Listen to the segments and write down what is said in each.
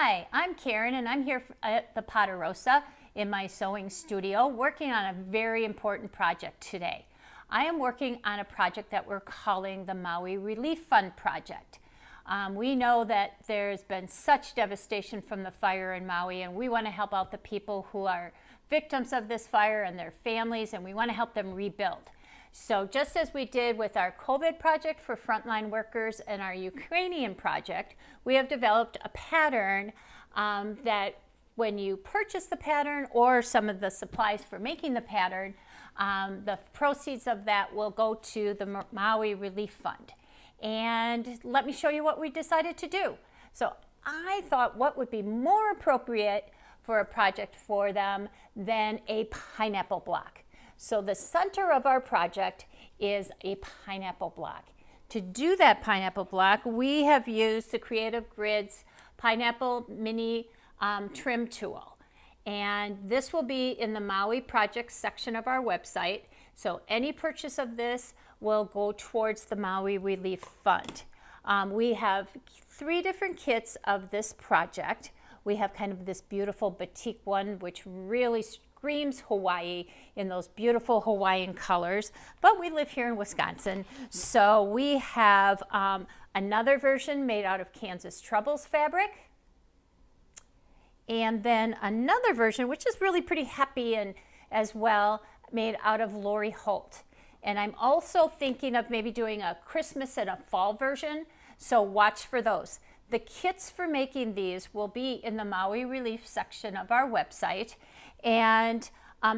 Hi, I'm Karen and I'm here at the Ponderosa in my sewing studio working on a very important project today. I am working on a project that we're calling the Maui Relief Fund Project. We know that there's been such devastation from the fire in Maui, and we want to help out the people who are victims of this fire and their families, and we want to help them rebuild. So just as we did with our COVID project for frontline workers and our Ukrainian project, we have developed a pattern that when you purchase the pattern or some of the supplies for making the pattern, the proceeds of that will go to the Maui Relief Fund. And let me show you what we decided to do. So I thought, what would be more appropriate for a project for them than a pineapple block? So the center of our project is a pineapple block. To do that pineapple block, we have used the Creative Grids Pineapple Mini Trim Tool. And this will be in the Maui project section of our website. So any purchase of this will go towards the Maui Relief Fund. We have 3 different kits of this project. We have kind of this beautiful batik one, which really screams Hawaii in those beautiful Hawaiian colors, but we live here in Wisconsin. So we have another version made out of Kansas Troubles fabric, and then another version, which is really pretty happy and as well, made out of Lori Holt. And I'm also thinking of maybe doing a Christmas and a fall version, so watch for those. The kits for making these will be in the Maui Relief section of our website. And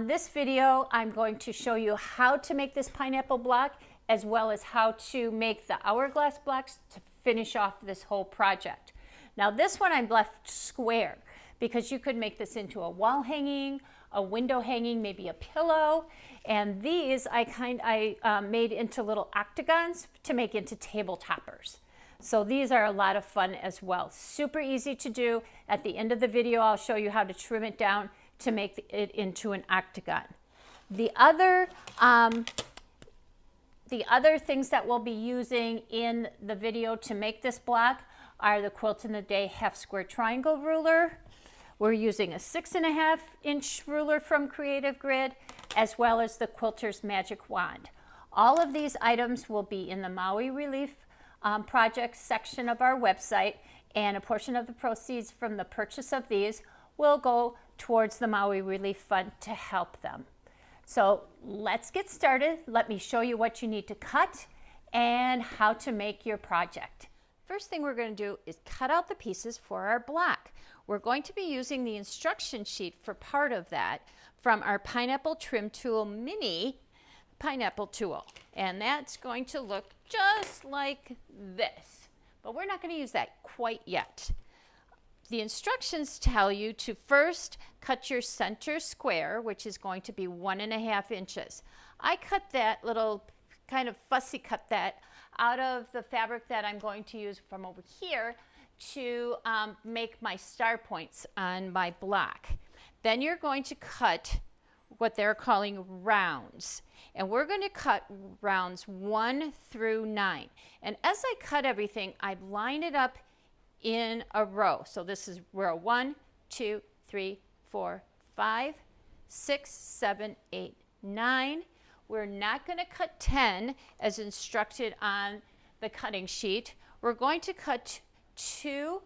this video, I'm going to show you how to make this pineapple block, as well as how to make the hourglass blocks to finish off this whole project. Now this one I've left square because you could make this into a wall hanging, a window hanging, maybe a pillow. And these I made into little octagons to make into table toppers. So these are a lot of fun as well. Super easy to do. At the end of the video, I'll show you how to trim it down to make it into an octagon. The other things that we'll be using in the video to make this block are the Quilt in a Day half square triangle ruler. We're using a 6.5 inch ruler from Creative Grid, as well as the Quilters Magic Wand. All of these items will be in the Maui Relief project section of our website, and a portion of the proceeds from the purchase of these will go towards the Maui Relief Fund to help them. So let's get started. Let me show you what you need to cut and how to make your project. First thing we're going to do is cut out the pieces for our block. We're going to be using the instruction sheet for part of that from our Pineapple Trim Tool Mini Pineapple Tool. And that's going to look just like this. But we're not going to use that quite yet. The instructions tell you to first cut your center square, which is going to be 1.5 inches. I cut that little kind of fussy cut that out of the fabric that I'm going to use from over here to make my star points on my block. Then you're going to cut what they're calling rounds. And we're going to cut rounds 1 through 9. And as I cut everything, I've lined it up in a row. So this is row 1, 2, 3, 4, 5, 6, 7, 8, 9. We're not going to cut 10 as instructed on the cutting sheet. We're going to cut 2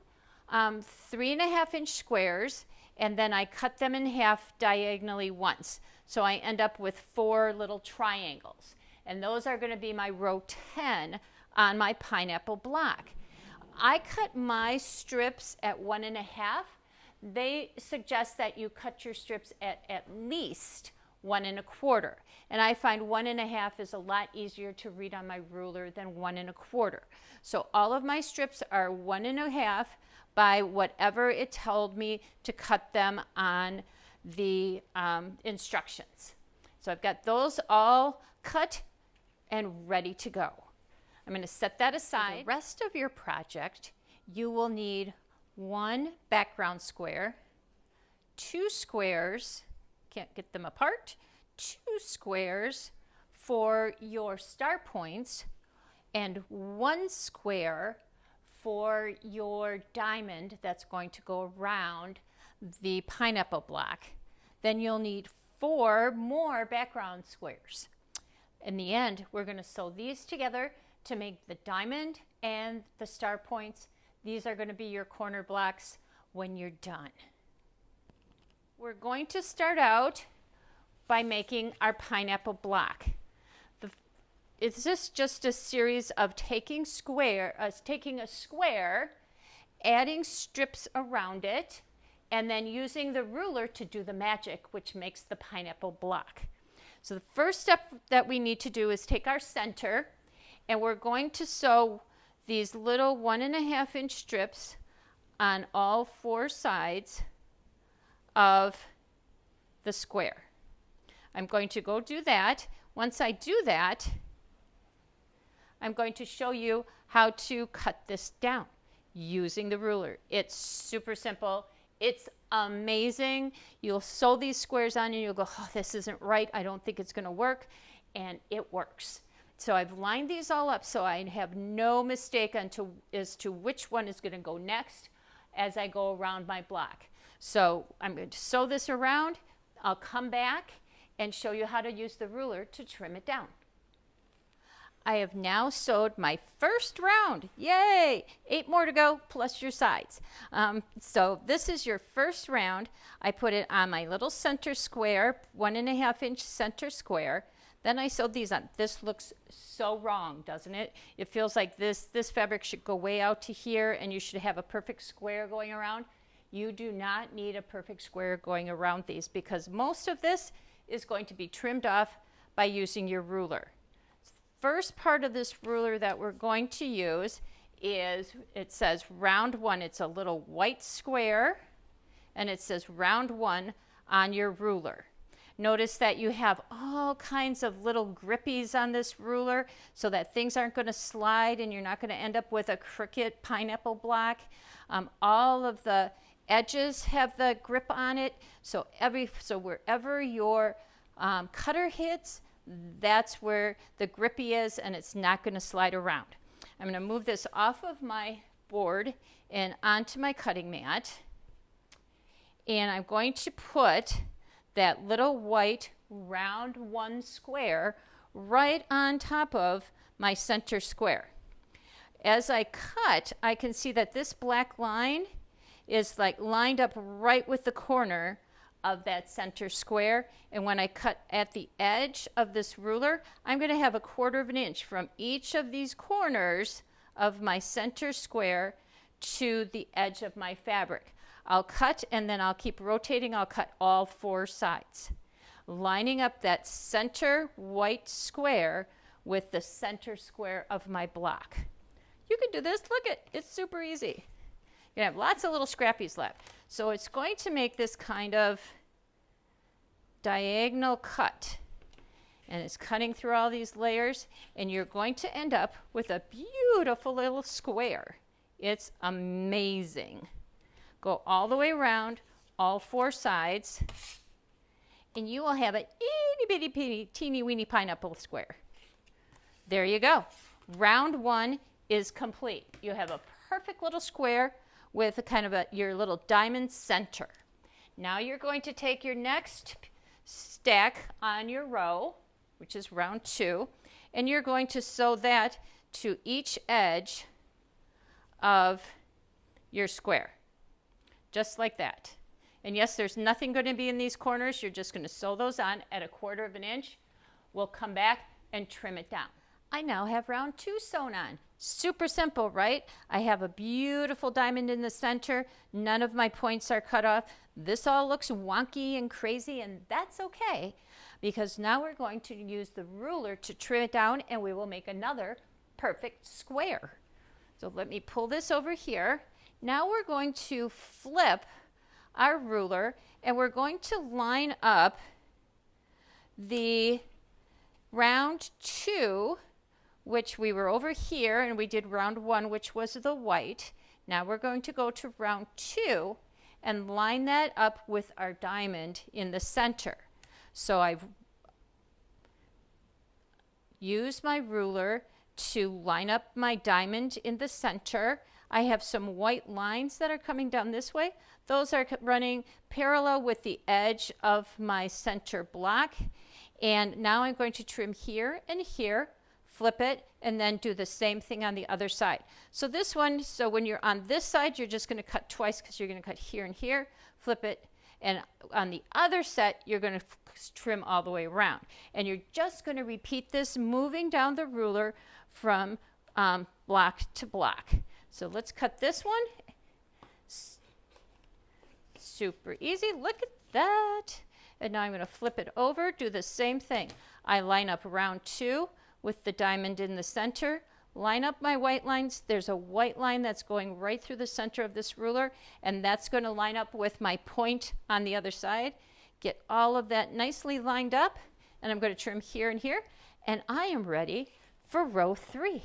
3.5 inch squares, and then I cut them in half diagonally once. So I end up with 4 little triangles. And those are going to be my row 10 on my pineapple block. I cut my strips at 1.5. They suggest that you cut your strips at least 1.25. And I find 1.5 is a lot easier to read on my ruler than 1.25. So all of my strips are 1.5 by whatever it told me to cut them on the instructions. So I've got those all cut and ready to go. I'm going to set that aside. For the rest of your project, you will need 1 background square, 2 squares, can't get them apart, 2 squares for your star points, and 1 square for your diamond that's going to go around the pineapple block, then you'll need 4 more background squares. In the end, we're going to sew these together to make the diamond and the star points. These are going to be your corner blocks when you're done. We're going to start out by making our pineapple block. It's just a series of taking a square, adding strips around it, and then using the ruler to do the magic, which makes the pineapple block. So the first step that we need to do is take our center, and we're going to sew these little 1.5 inch strips on all 4 sides of the square. I'm going to go do that. Once I do that, I'm going to show you how to cut this down using the ruler. It's super simple. It's amazing. You'll sew these squares on and you'll go, oh, this isn't right. I don't think it's going to work. And it works. So I've lined these all up so I have no mistake as to which one is going to go next as I go around my block. So I'm going to sew this around. I'll come back and show you how to use the ruler to trim it down. I have now sewed my first round. Yay! 8 more to go, plus your sides. So this is your first round. I put it on my little center square, 1.5 inch center square. Then I sewed these on. This looks so wrong, doesn't it? It feels like this fabric should go way out to here and you should have a perfect square going around. You do not need a perfect square going around these because most of this is going to be trimmed off by using your ruler. First part of this ruler that we're going to use is, it says round 1. It's a little white square and it says round 1 on your ruler. Notice that you have all kinds of little grippies on this ruler so that things aren't going to slide and you're not going to end up with a crooked pineapple block. All of the edges have the grip on it, so wherever your cutter hits, that's where the grippy is and it's not going to slide around. I'm going to move this off of my board and onto my cutting mat, and I'm going to put that little white round 1 square right on top of my center square. As I cut, I can see that this black line is like lined up right with the corner of that center square, and when I cut at the edge of this ruler, I'm going to have 1/4 inch from each of these corners of my center square to the edge of my fabric. I'll cut and then I'll keep rotating. I'll cut all 4 sides, lining up that center white square with the center square of my block. You can do this. Look at it's super easy. You have lots of little scrappies left. So it's going to make this kind of diagonal cut. And it's cutting through all these layers, and you're going to end up with a beautiful little square. It's amazing. Go all the way around, all 4 sides, and you will have an itty bitty teeny weeny pineapple square. There you go. Round 1 is complete. You have a perfect little square with a kind of your little diamond center. Now you're going to take your next stack on your row, which is round 2, and you're going to sew that to each edge of your square, just like that. And yes, there's nothing going to be in these corners. You're just going to sew those on at 1/4 inch. We'll come back and trim it down. I now have round 2 sewn on. Super simple, right? I have a beautiful diamond in the center. None of my points are cut off. This all looks wonky and crazy, and that's okay, because now we're going to use the ruler to trim it down, and we will make another perfect square. So let me pull this over here. Now we're going to flip our ruler, and we're going to line up the round 2, which we were over here, and we did round 1, which was the white. Now we're going to go to round 2 and line that up with our diamond in the center. So I've used my ruler to line up my diamond in the center. I have some white lines that are coming down this way. Those are running parallel with the edge of my center block. And now I'm going to trim here and here, flip it, and then do the same thing on the other side. So this one, so when you're on this side, you're just going to cut twice because you're going to cut here and here, flip it, and on the other set, you're going to trim all the way around. And you're just going to repeat this, moving down the ruler from block to block. So let's cut this one. Super easy. Look at that. And now I'm going to flip it over, do the same thing. I line up round 2 with the diamond in the center, line up my white lines. There's a white line that's going right through the center of this ruler, and that's going to line up with my point on the other side. Get all of that nicely lined up, and I'm going to trim here and here, and I am ready for row 3.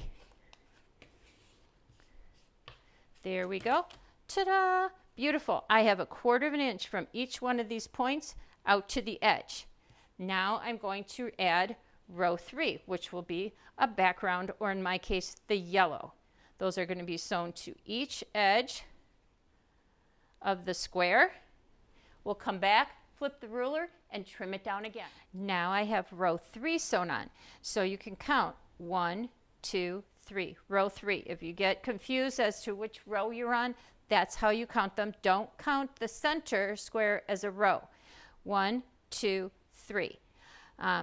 There we go. Ta-da! Beautiful. I have 1/4 of an inch from each one of these points out to the edge. Now I'm going to add row 3, which will be a background, or in my case, the yellow. Those are going to be sewn to each edge of the square. We'll come back, flip the ruler, and trim it down again. Now I have row 3 sewn on. So you can count 1, 2, 3. Row 3. If you get confused as to which row you're on, that's how you count them. Don't count the center square as a row. 1, 2, 3.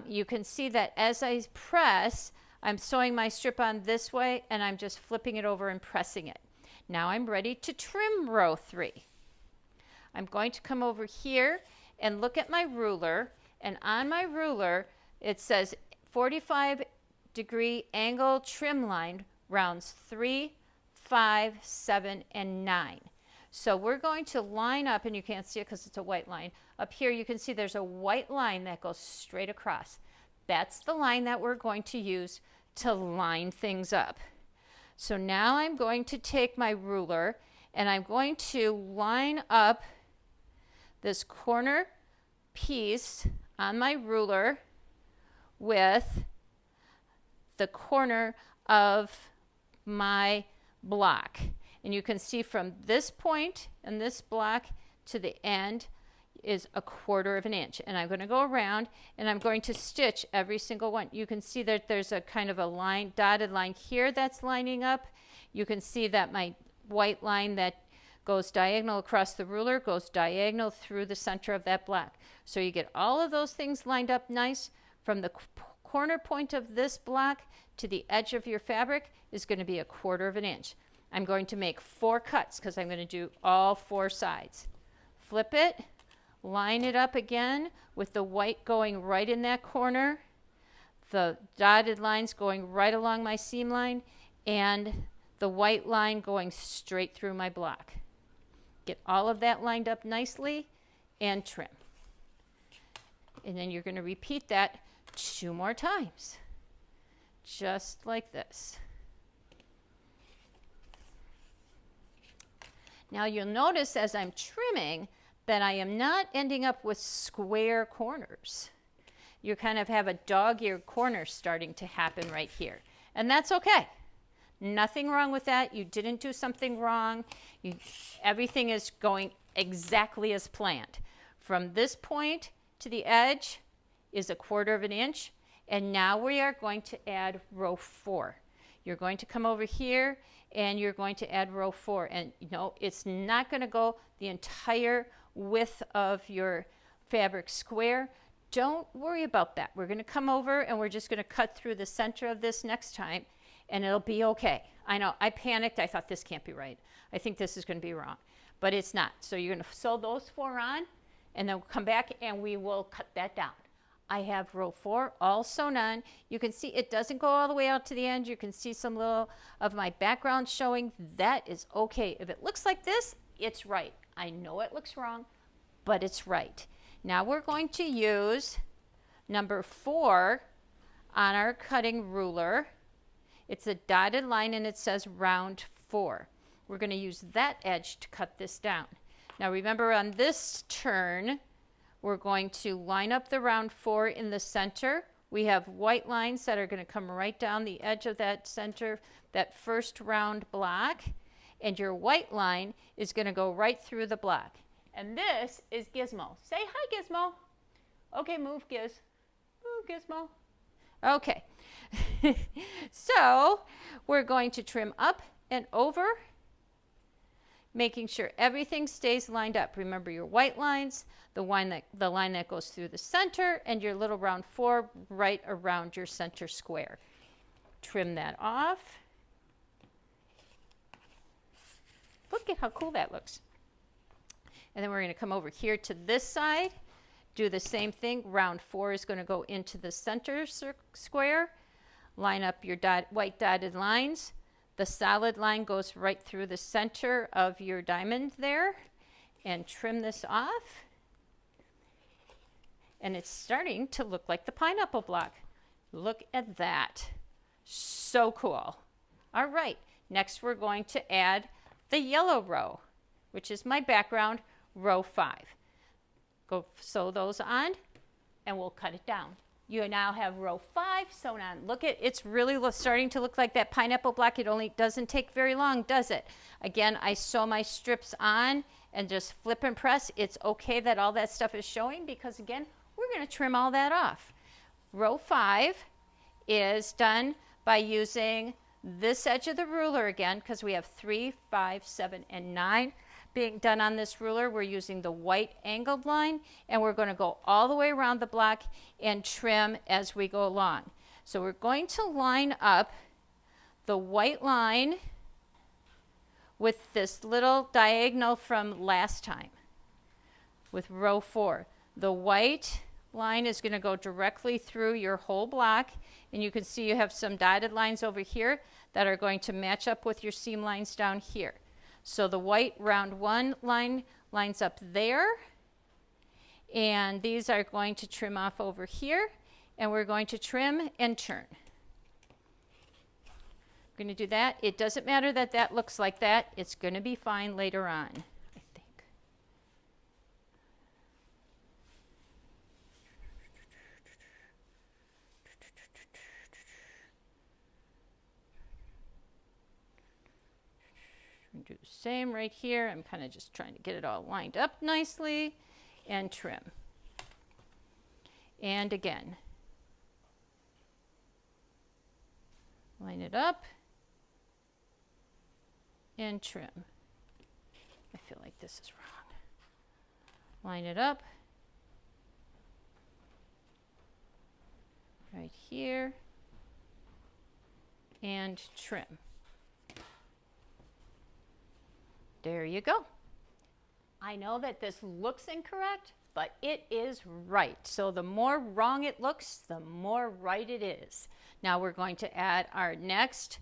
You can see that as I press, I'm sewing my strip on this way, and I'm just flipping it over and pressing it. Now I'm ready to trim row 3. I'm going to come over here and look at my ruler, and on my ruler it says 45-degree angle trim line, rounds 3, 5, 7, and 9. So we're going to line up, and you can't see it because it's a white line. Up here you can see there's a white line that goes straight across. That's the line that we're going to use to line things up. So now I'm going to take my ruler, and I'm going to line up this corner piece on my ruler with the corner of my block. And you can see from this point and this block to the end is 1/4 of an inch. And I'm going to go around, and I'm going to stitch every single one. You can see that there's a kind of a line, dotted line here that's lining up. You can see that my white line that goes diagonal across the ruler goes diagonal through the center of that block. So you get all of those things lined up nice. From the corner point of this block to the edge of your fabric is going to be 1/4 of an inch. I'm going to make 4 cuts because I'm going to do all 4 sides. Flip it, line it up again with the white going right in that corner, the dotted lines going right along my seam line, and the white line going straight through my block. Get all of that lined up nicely and trim. And then you're going to repeat that 2 more times, just like this. Now you'll notice as I'm trimming that I am not ending up with square corners. You kind of have a dog-eared corner starting to happen right here. And that's okay. Nothing wrong with that. You didn't do something wrong. Everything is going exactly as planned. From this point to the edge is 1/4 of an inch. And now we are going to add row 4. You're going to come over here and you're going to add row 4. And you know, it's not going to go the entire width of your fabric square. Don't worry about that. We're going to come over and we're just going to cut through the center of this next time, and it'll be okay. I know, I panicked. I thought this can't be right. I think this is going to be wrong, but it's not. So you're going to sew those 4 on, and then we'll come back and we will cut that down. I have row 4 all sewn on. You can see it doesn't go all the way out to the end. You can see some little of my background showing. That is okay. If it looks like this, it's right. I know it looks wrong, but it's right. Now we're going to use number 4 on our cutting ruler. It's a dotted line and it says round 4. We're going to use that edge to cut this down. Now remember, on this turn, we're going to line up the round 4 in the center. We have white lines that are going to come right down the edge of that center, that first round block. and your white line is going to go right through the block. And this is Gizmo. Say hi, Gizmo. Okay, move, Giz. Move, Gizmo. Okay. So we're going to trim up and over, making sure everything stays lined up. Remember your white lines, the line that goes through the center, and your little round 4 right around your center square. Trim that off. Look at how cool that looks. And then we're going to come over here to this side, do the same thing. Round 4 is going to go into the center square. Line up your white dotted lines. The solid line goes right through the center of your diamond there. And trim this off. And it's starting to look like the pineapple block. Look at that. So cool. All right, next we're going to add the yellow row, which is my background, row 5. Go sew those on and we'll cut it down. You now have row 5 sewn on. Look at, it's really starting to look like that pineapple block. It only doesn't take very long, does it? Again, I sew my strips on and just flip and press. It's okay that all that stuff is showing because again, we're going to trim all that off. Row 5 is done by using this edge of the ruler again, because we have 3, 5, 7, and 9 being done on this ruler. We're using the white angled line, and we're going to go all the way around the block and trim as we go along. So we're going to line up the white line with this little diagonal from last time with row 4. The white line is going to go directly through your whole block, and you can see you have some dotted lines over here that are going to match up with your seam lines down here. So the white round 1 line lines up there, and these are going to trim off over here, and we're going to trim and turn. We're going to do that. It doesn't matter that that looks like that. It's going to be fine later on, I think. Do the same right here. I'm kind of just trying to get it all lined up nicely and trim. And again, line it up and trim. I feel like this is wrong. Line it up right here and trim. There you go. I know that this looks incorrect, but it is right. So the more wrong it looks, the more right it is. Now we're going to add our next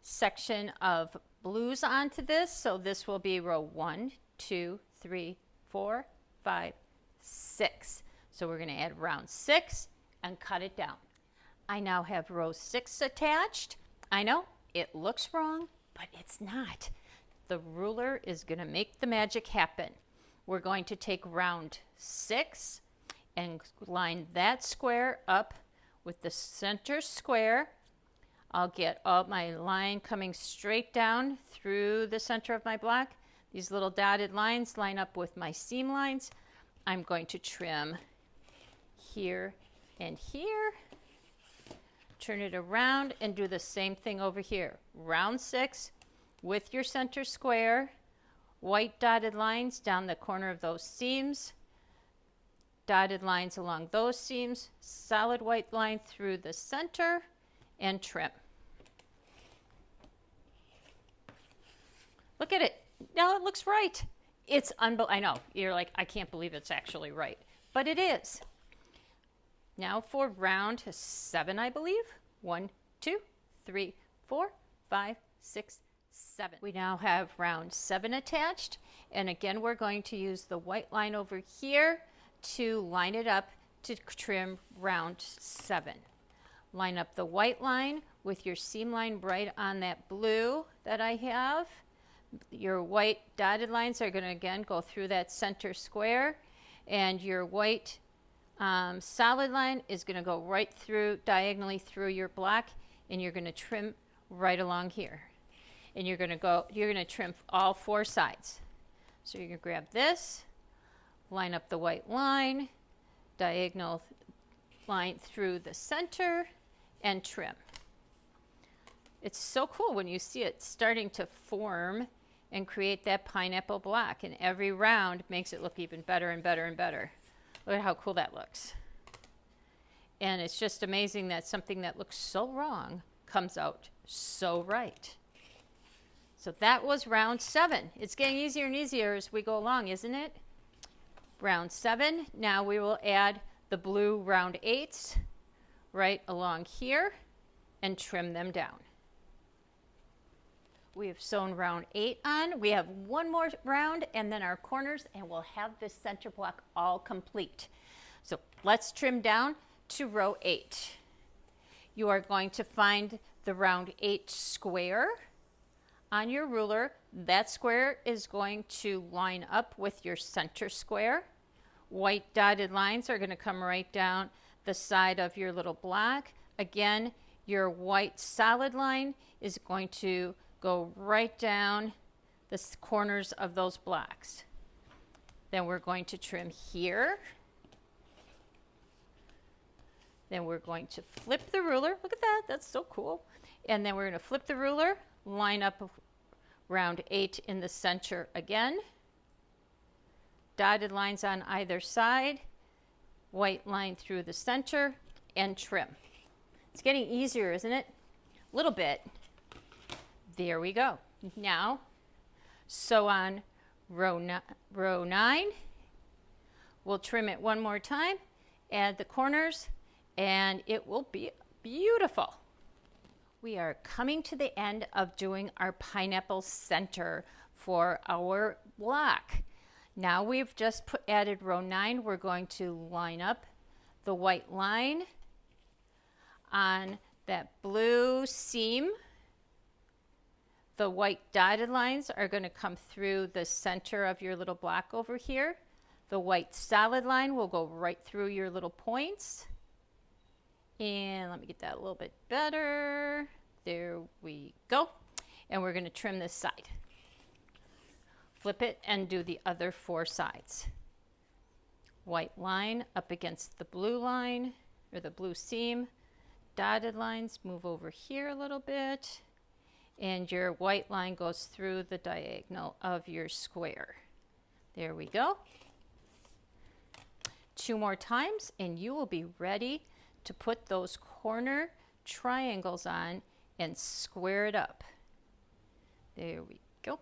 section of blues onto this. So this will be row 1, 2, 3, 4, 5, 6. So we're going to add round 6 and cut it down. I now have row 6 attached. I know it looks wrong, but it's not. The ruler is going to make the magic happen. We're going to take round 6 and line that square up with the center square. I'll get all my line coming straight down through the center of my block. These little dotted lines line up with my seam lines. I'm going to trim here and here. Turn it around and do the same thing over here. Round 6. With your center square, white dotted lines down the corner of those seams, dotted lines along those seams, solid white line through the center, and trim. Look at it. Now it looks right. It's unbelievable. I know. You're like, I can't believe it's actually right. But it is. Now for round 7, I believe. 1, 2, 3, 4, 5, 6, 7. We now have round 7 attached, and again we're going to use the white line over here to line it up to trim round 7. Line up the white line with your seam line right on that blue that I have. Your white dotted lines are going to again go through that center square, and your white solid line is going to go right through diagonally through your block, and you're going to trim right along here. and you're going to trim all 4 sides. So you're going to grab this, line up the white line, diagonal line through the center, and trim. It's so cool when you see it starting to form and create that pineapple black, and every round makes it look even better and better and better. Look at how cool that looks. And it's just amazing that something that looks so wrong comes out so right. So that was round 7. It's getting easier and easier as we go along, isn't it? Round 7. Now we will add the blue round 8s right along here and trim them down. We have sewn round 8 on. We have one more round and then our corners, and we'll have this center block all complete. So let's trim down to row 8. You are going to find the round 8 square on your ruler. That square is going to line up with your center square. White dotted lines are going to come right down the side of your little block. Again, your white solid line is going to go right down the corners of those blocks. Then we're going to trim here. Then we're going to flip the ruler. Look at that, that's so cool. And then we're going to flip the ruler, line up round 8 in the center again. Dotted lines on either side, white line through the center, and trim. It's getting easier, isn't it? A little bit. There we go. Now, sew on row 9. We'll trim it one more time, add the corners, and it will be beautiful. We are coming to the end of doing our pineapple center for our block. Now we've just added row 9. We're going to line up the white line on that blue seam. The white dotted lines are going to come through the center of your little block over here. The white solid line will go right through your little points. And let me get that a little bit better. There we go. And we're going to trim this side. Flip it and do the other 4 sides. White line up against the blue line, or the blue seam. Dotted lines move over here a little bit. And your white line goes through the diagonal of your square. There we go. 2 more times and you will be ready to put those corner triangles on and square it up. There we go.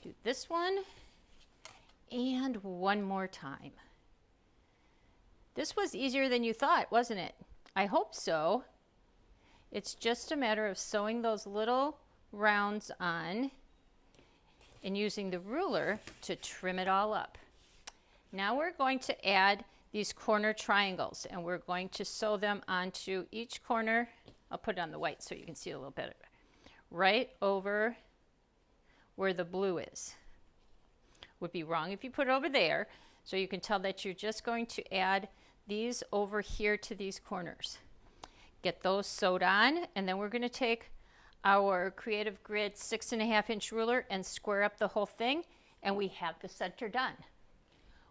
Do this one and one more time. This was easier than you thought, wasn't it? I hope so. It's just a matter of sewing those little rounds on and using the ruler to trim it all up. Now we're going to add these corner triangles, and we're going to sew them onto each corner. I'll put it on the white so you can see a little better. Right over where the blue is. Would be wrong if you put it over there, so you can tell that you're just going to add these over here to these corners. Get those sewed on, and then we're going to take our Creative Grid 6.5-inch ruler and square up the whole thing, and we have the center done.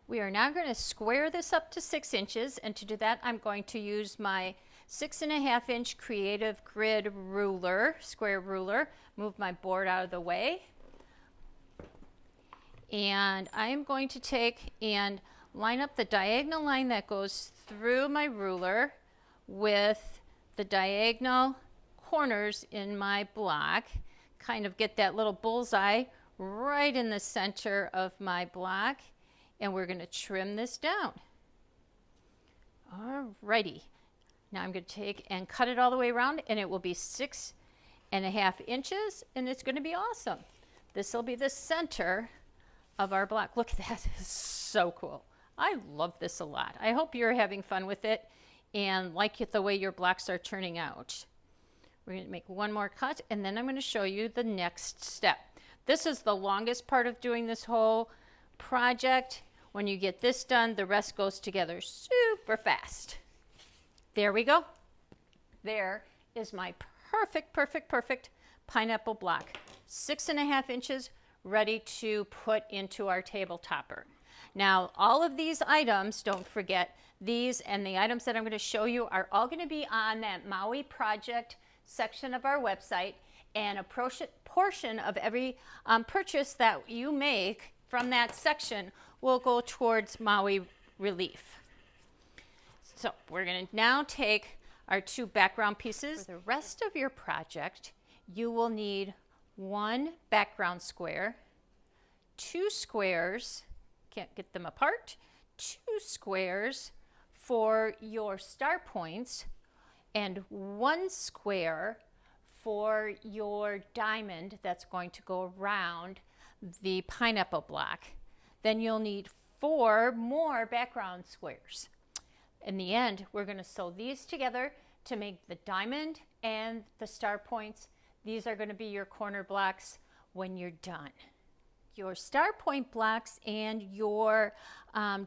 We are now going to square this up to 6 inches, and to do that I'm going to use my 6.5-inch Creative Grid ruler, square ruler, move my board out of the way, and I am going to take and line up the diagonal line that goes through my ruler with the diagonal corners in my block, kind of get that little bullseye right in the center of my block, and we're going to trim this down. Alrighty, now I'm going to take and cut it all the way around, and it will be 6.5 inches, and it's going to be awesome. This will be the center of our block. Look at that, it's so cool. I love this a lot. I hope you're having fun with it and like it the way your blocks are turning out. We're going to make one more cut, and then I'm going to show you the next step. This is the longest part of doing this whole project. When you get this done, the rest goes together super fast. There we go. There is my perfect pineapple block. 6.5 inches, ready to put into our table topper. Now, all of these items, don't forget, these and the items that I'm going to show you are all going to be on that Maui project section of our website, and a portion of every purchase that you make from that section will go towards Maui relief. So we're going to now take our 2 background pieces. For the rest of your project, you will need 1 background square, 2 squares, can't get them apart, 2 squares for your star points, and 1 square for your diamond that's going to go around the pineapple block. Then you'll need 4 more background squares. In the end, we're going to sew these together to make the diamond and the star points. These are going to be your corner blocks when you're done. Your star point blocks and your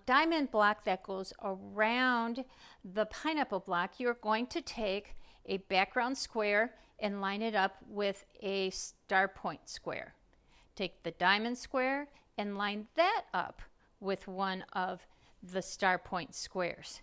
diamond block that goes around the pineapple block, you're going to take a background square and line it up with a star point square. Take the diamond square and line that up with one of the star point squares.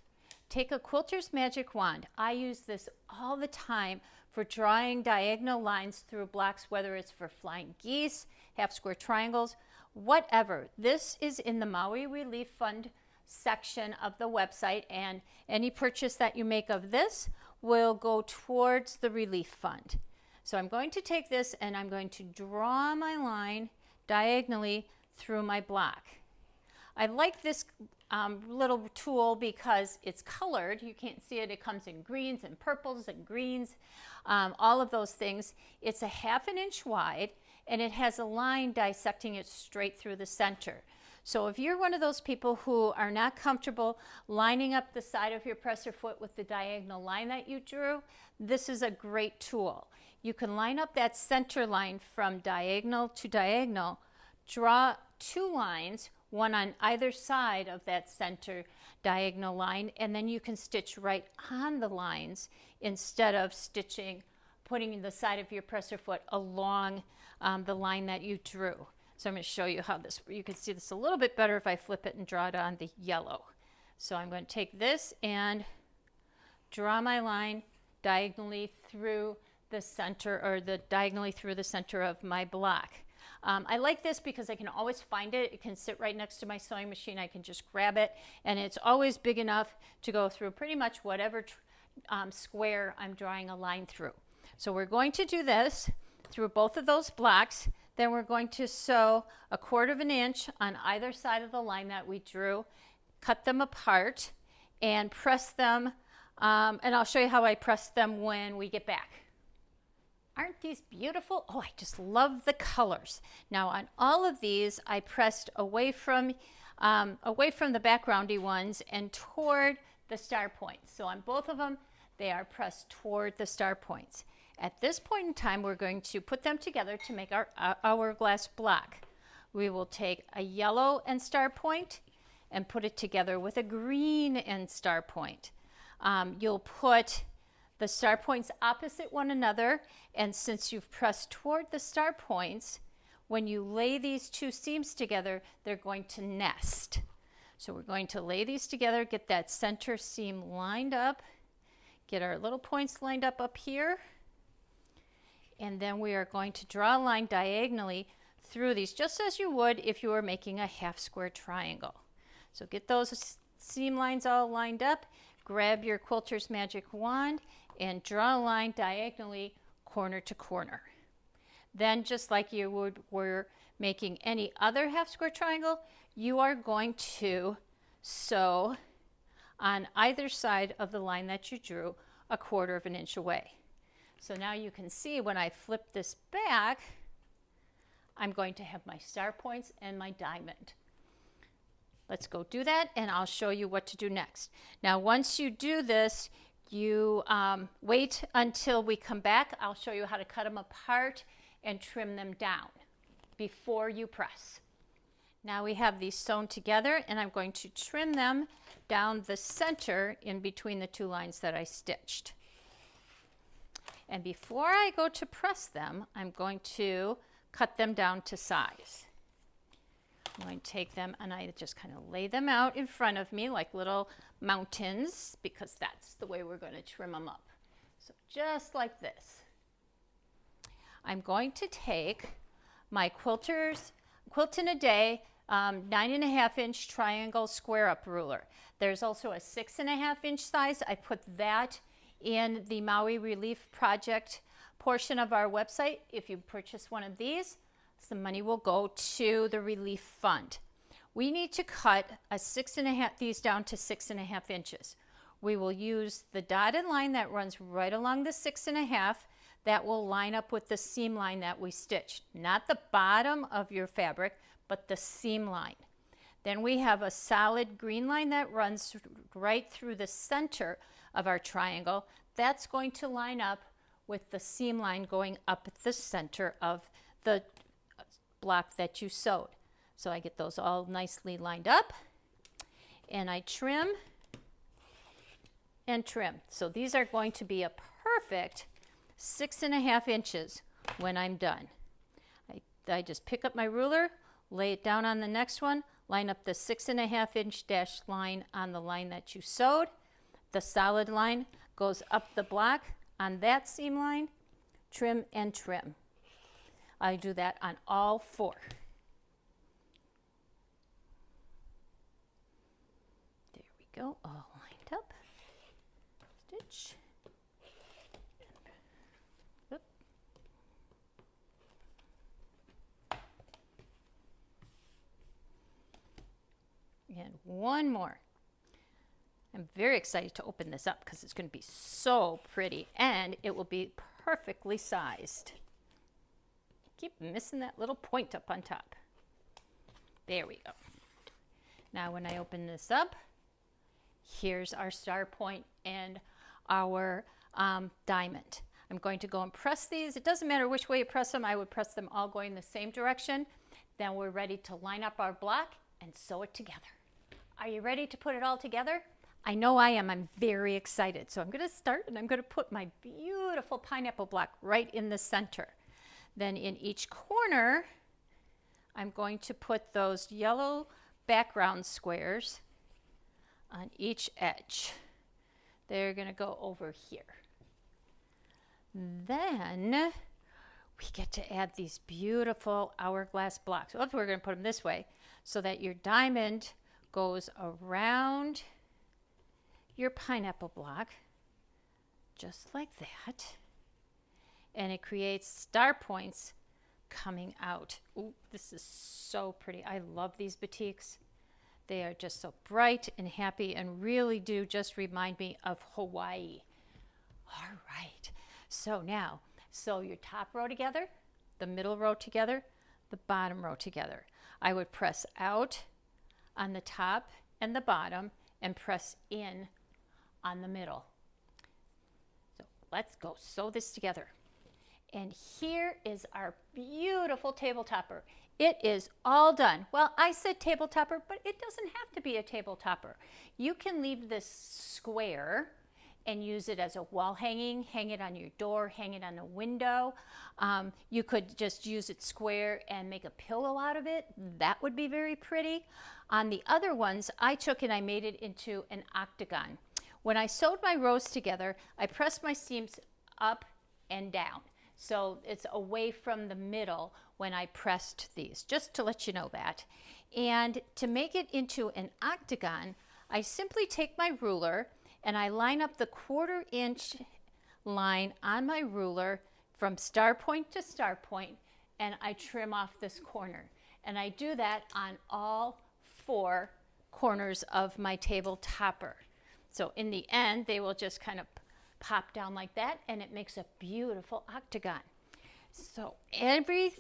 Take a quilter's magic wand. I use this all the time for drawing diagonal lines through blocks, whether it's for flying geese, half square triangles, whatever. This is in the Maui Relief Fund section of the website, and any purchase that you make of this will go towards the relief fund. So I'm going to take this and I'm going to draw my line diagonally through my block. I like this little tool because it's colored. You can't see it. It comes in greens and purples and greens, all of those things. It's a 1/2 inch wide, and it has a line dissecting it straight through the center. So if you're one of those people who are not comfortable lining up the side of your presser foot with the diagonal line that you drew, this is a great tool. You can line up that center line from diagonal to diagonal, draw 2 lines, one on either side of that center diagonal line, and then you can stitch right on the lines instead of putting the side of your presser foot along the line that you drew. So I'm going to show you how this, you can see this a little bit better if I flip it and draw it on the yellow. So I'm going to take this and draw my line diagonally through the center, or diagonally through the center of my block. I like this because I can always find it. It can sit right next to my sewing machine. I can just grab it, and it's always big enough to go through pretty much whatever square I'm drawing a line through. So we're going to do this through both of those blocks. Then we're going to sew 1/4 inch on either side of the line that we drew, cut them apart, and press them, and I'll show you how I press them when we get back. Aren't these beautiful? Oh, I just love the colors. Now on all of these, I pressed away from the backgroundy ones and toward the star points. So on both of them, they are pressed toward the star points. At this point in time, we're going to put them together to make our hourglass block. We will take a yellow and star point and put it together with a green and star point. You'll put the star points opposite one another, and since you've pressed toward the star points, when you lay these 2 seams together, they're going to nest. So we're going to lay these together, get that center seam lined up, get our little points lined up here, and then we are going to draw a line diagonally through these, just as you would if you were making a half square triangle. So get those seam lines all lined up, grab your quilter's magic wand, and draw a line diagonally corner to corner. Then, just like you were making any other half square triangle, you are going to sew on either side of the line that you drew 1/4 inch away. So now you can see when I flip this back, I'm going to have my star points and my diamond. Let's go do that, and I'll show you what to do next. Now, once you do this, you wait until we come back. I'll show you how to cut them apart and trim them down before you press. Now we have these sewn together, and I'm going to trim them down the center in between the 2 lines that I stitched. And before I go to press them, I'm going to cut them down to size. I'm going to take them and I just kind of lay them out in front of me like little mountains, because that's the way we're going to trim them up. So just like this. I'm going to take my Quilters Quilt in a Day 9.5 inch triangle square up ruler. There's also a 6.5 inch size. I put that in the Maui Relief Project portion of our website. If you purchase one of these, some money will go to the relief fund. We need to cut these down to 6.5 inches. We will use the dotted line that runs right along the 6.5. That will line up with the seam line that we stitched, not the bottom of your fabric, but the seam line. Then we have a solid green line that runs right through the center of our triangle. That's going to line up with the seam line going up the center of the block that you sewed. So I get those all nicely lined up, and I trim and trim. So these are going to be a perfect 6.5 inches when I'm done. I just pick up my ruler, lay it down on the next one, line up the 6.5 inch dashed line on the line that you sewed. The solid line goes up the block on that seam line, trim and trim. I do that on all 4. There we go, all lined up. Stitch. Oop. And one more. I'm very excited to open this up because it's going to be so pretty and it will be perfectly sized. Keep missing that little point up on top. There we go. Now when I open this up, here's our star point and our diamond. I'm going to go and press these. It doesn't matter which way you press them. I would press them all going the same direction. Then we're ready to line up our block and sew it together. Are you ready to put it all together? I know I am. I'm very excited. So I'm going to start and I'm going to put my beautiful pineapple block right in the center. Then in each corner, I'm going to put those yellow background squares on each edge. They're going to go over here. Then we get to add these beautiful hourglass blocks. Well, we're going to put them this way so that your diamond goes around your pineapple block, just like that. And it creates star points coming out. Ooh, this is so pretty. I love these batiks. They are just so bright and happy and really do just remind me of Hawaii. All right, so now sew your top row together, the middle row together, the bottom row together. I would press out on the top and the bottom and press in on the middle. So let's go sew this together. And here is our beautiful table topper. It is all done. Well, I said table topper, but it doesn't have to be a table topper. You can leave this square and use it as a wall hanging, hang it on your door, hang it on a window. You could just use it square and make a pillow out of it. That would be very pretty. On the other ones, I took and I made it into an octagon. When I sewed my rows together, I pressed my seams up and down. So it's away from the middle when I pressed these, just to let you know that. And to make it into an octagon, I simply take my ruler and I line up the 1/4 inch line on my ruler from star point to star point, and I trim off this corner. And I do that on all 4 corners of my table topper. So in the end, they will just kind of pop down like that, and it makes a beautiful octagon. So every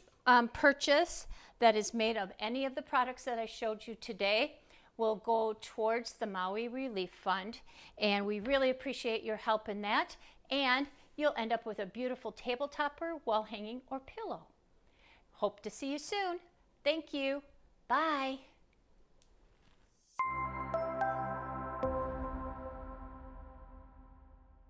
purchase that is made of any of the products that I showed you today will go towards the Maui Relief Fund, and we really appreciate your help in that, and you'll end up with a beautiful table topper, wall hanging, or pillow. Hope to see you soon. Thank you. Bye.